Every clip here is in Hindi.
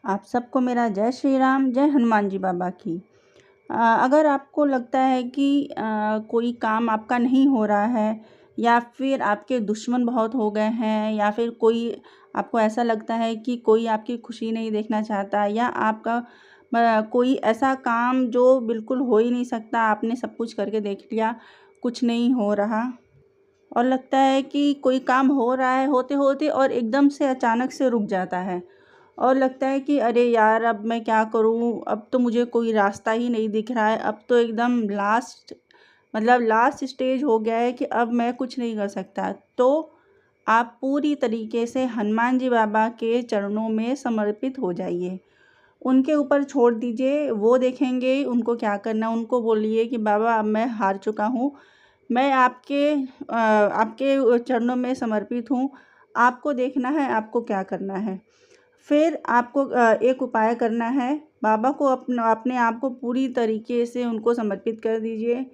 आप सबको मेरा जय श्री राम, जय हनुमान जी बाबा की। अगर आपको लगता है कि कोई काम आपका नहीं हो रहा है, या फिर आपके दुश्मन बहुत हो गए हैं, या फिर कोई आपको ऐसा लगता है कि कोई आपकी खुशी नहीं देखना चाहता, या आपका कोई ऐसा काम जो बिल्कुल हो ही नहीं सकता, आपने सब कुछ करके देख लिया, कुछ नहीं हो रहा, और लगता है कि कोई काम हो रहा है होते होते और एकदम से अचानक से रुक जाता है, और लगता है कि अरे यार, अब मैं क्या करूँ, अब तो मुझे कोई रास्ता ही नहीं दिख रहा है, अब तो एकदम लास्ट स्टेज हो गया है कि अब मैं कुछ नहीं कर सकता। तो आप पूरी तरीके से हनुमान जी बाबा के चरणों में समर्पित हो जाइए, उनके ऊपर छोड़ दीजिए, वो देखेंगे उनको क्या करना है। उनको बोलिए कि बाबा, अब मैं हार चुका हूँ, मैं आपके चरणों में समर्पित हूँ, आपको देखना है आपको क्या करना है। फिर आपको एक उपाय करना है, बाबा को अपने आप को पूरी तरीके से उनको समर्पित कर दीजिए।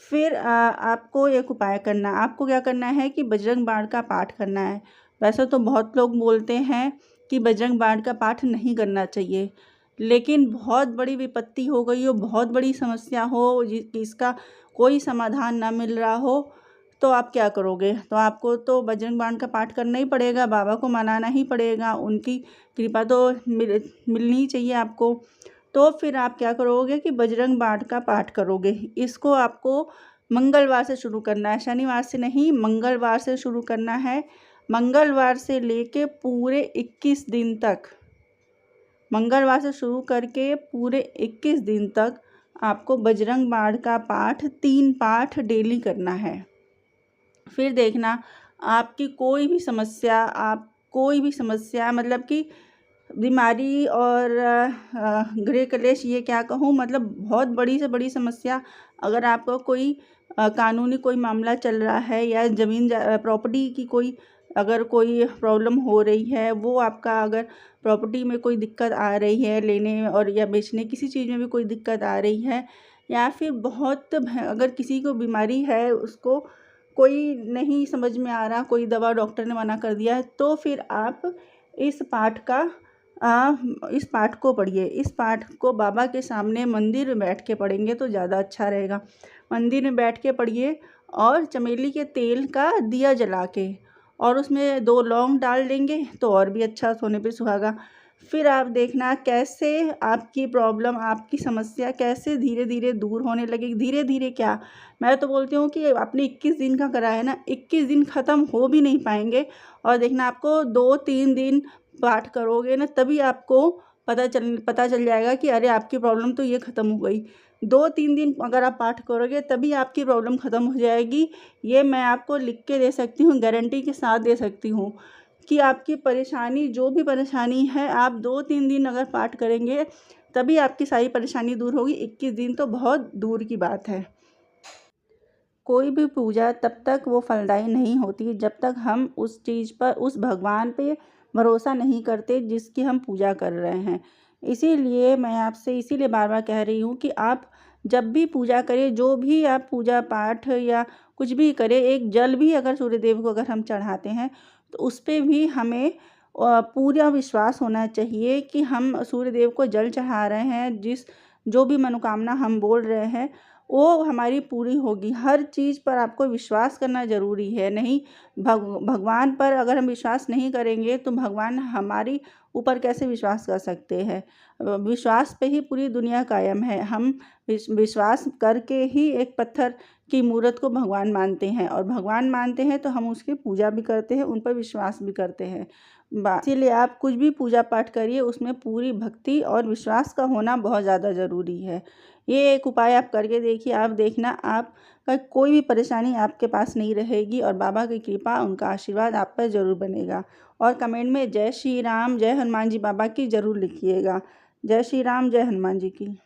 फिर आपको एक उपाय करना, आपको क्या करना है कि बजरंग बाण का पाठ करना है। वैसे तो बहुत लोग बोलते हैं कि बजरंग बाण का पाठ नहीं करना चाहिए, लेकिन बहुत बड़ी विपत्ति हो गई हो, बहुत बड़ी समस्या हो, जिसका कोई समाधान ना मिल रहा हो, तो आप क्या करोगे? तो आपको तो बजरंग बाण का पाठ करना ही पड़ेगा, बाबा को मनाना ही पड़ेगा, उनकी कृपा तो मिलनी ही चाहिए आपको। तो फिर आप क्या करोगे कि बजरंग बाण का पाठ करोगे। इसको आपको मंगलवार से शुरू करना है, शनिवार से नहीं, मंगलवार से शुरू करना है। मंगलवार से लेके पूरे 21 दिन तक, मंगलवार से शुरू करके पूरे 21 दिन तक आपको बजरंग बाण का पाठ 3 पाठ डेली करना है। फिर देखना, आपकी कोई भी समस्या मतलब कि बीमारी और गृह कलेश, ये क्या कहूँ, मतलब बहुत बड़ी से बड़ी समस्या, अगर आपको कोई कानूनी कोई मामला चल रहा है, या ज़मीन प्रॉपर्टी की अगर कोई प्रॉब्लम हो रही है, वो आपका अगर प्रॉपर्टी में कोई दिक्कत आ रही है, लेने और या बेचने, किसी चीज़ में भी कोई दिक्कत आ रही है, या फिर अगर किसी को बीमारी है, उसको कोई नहीं समझ में आ रहा, कोई दवा डॉक्टर ने मना कर दिया है, तो फिर आप इस पाठ को पढ़िए। इस पाठ को बाबा के सामने मंदिर में बैठ के पढ़ेंगे तो ज़्यादा अच्छा रहेगा। मंदिर में बैठ के पढ़िए, और चमेली के तेल का दिया जला के, और उसमें 2 लौंग डाल देंगे तो और भी अच्छा, सोने पे सुहागा। फिर आप देखना कैसे आपकी प्रॉब्लम, आपकी समस्या कैसे धीरे धीरे दूर होने लगेगी। धीरे धीरे क्या, मैं तो बोलती हूँ कि आपने 21 दिन का करा है ना, 21 दिन ख़त्म हो भी नहीं पाएंगे, और देखना आपको 2-3 दिन पाठ करोगे ना, तभी आपको पता चल जाएगा कि अरे, आपकी प्रॉब्लम तो ये ख़त्म हो गई। 2-3 दिन अगर आप पाठ करोगे तभी आपकी प्रॉब्लम ख़त्म हो जाएगी। ये मैं आपको लिख के दे सकती हूँ, गारंटी के साथ दे सकती हूँ कि आपकी परेशानी, जो भी परेशानी है, आप 2-3 दिन अगर पाठ करेंगे तभी आपकी सारी परेशानी दूर होगी। 21 दिन तो बहुत दूर की बात है। कोई भी पूजा तब तक वो फलदायी नहीं होती जब तक हम उस चीज़ पर, उस भगवान पे भरोसा नहीं करते जिसकी हम पूजा कर रहे हैं। इसीलिए मैं आपसे इसीलिए बार बार कह रही हूँ कि आप जब भी पूजा करें, जो भी आप पूजा पाठ या कुछ भी करें, एक जल भी अगर सूर्यदेव को अगर हम चढ़ाते हैं, तो उस पे भी हमें पूरा विश्वास होना चाहिए कि हम सूर्यदेव को जल चढ़ा रहे हैं, जो भी मनोकामना हम बोल रहे हैं वो हमारी पूरी होगी। हर चीज़ पर आपको विश्वास करना ज़रूरी है। नहीं, भगवान पर अगर हम विश्वास नहीं करेंगे तो भगवान हमारी ऊपर कैसे विश्वास कर सकते हैं? विश्वास पे ही पूरी दुनिया कायम है। हम विश्वास करके ही एक पत्थर की मूरत को भगवान मानते हैं, और भगवान मानते हैं तो हम उसकी पूजा भी करते हैं, उन पर विश्वास भी करते हैं। इसीलिए आप कुछ भी पूजा पाठ करिए, उसमें पूरी भक्ति और विश्वास का होना बहुत ज़्यादा ज़रूरी है। ये एक उपाय आप करके देखिए, आप देखना आपका कोई भी परेशानी आपके पास नहीं रहेगी, और बाबा की कृपा, उनका आशीर्वाद आप पर ज़रूर बनेगा। और कमेंट में जय श्री राम, जय हनुमान जी बाबा की ज़रूर लिखिएगा। जय श्री राम, जय हनुमान जी की।